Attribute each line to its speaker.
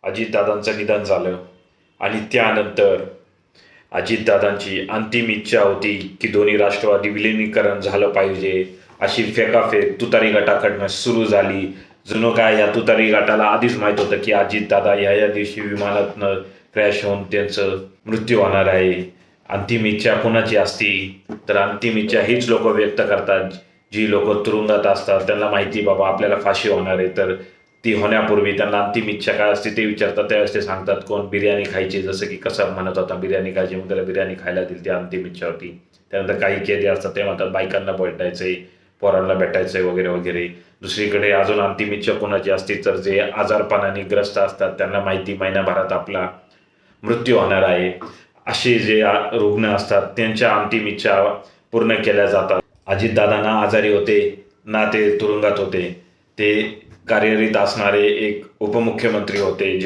Speaker 1: अजितदादांचं निधन झालं आणि त्यानंतर अजितदादांची अंतिम इच्छा होती की दोन्ही राष्ट्रवादी विलिनीकरण झालं पाहिजे, अशी फेकाफेक तुतारी गटाकडनं सुरू झाली. जणू काय या तुतारी गटाला आधीच माहीत होतं की अजितदादा या दिवशी विमानातनं क्रॅश होऊन त्यांचं मृत्यू होणार आहे. अंतिम इच्छा कोणाची असती तर अंतिम इच्छा हीच लोक व्यक्त करतात जी लोक तुरुंगात असतात. त्यांना माहिती बाबा आपल्याला फाशी होणार आहे, तर ती होण्यापूर्वी त्यांना अंतिम इच्छा काय असते ते विचारतात. त्यावेळेस ते सांगतात कोण बिर्याणी खायची, जसं की कसं म्हणत होता बिर्याणी खायची, मग त्याला बिर्याणी खायला दिली, ती अंतिम इच्छा होती. त्यानंतर काही कैदी असतात ते म्हणतात बायकांना भेटायचंय, पोरांना भेटायचंय वगैरे वगैरे. दुसरीकडे अजून अंतिम इच्छा कोणाची असते तर जे आजारपणाने ग्रस्त असतात त्यांना माहिती महिन्याभरात आपला मृत्यू होणार आहे. असे जे रुग्ण असतात त्यांच्या अंतिम इच्छा पूर्ण केल्या जातात. अजितदादा आजारी होते ना ते तुरुंगात होते, ते कार्यरत असणारे एक उपमुख्यमंत्री होते.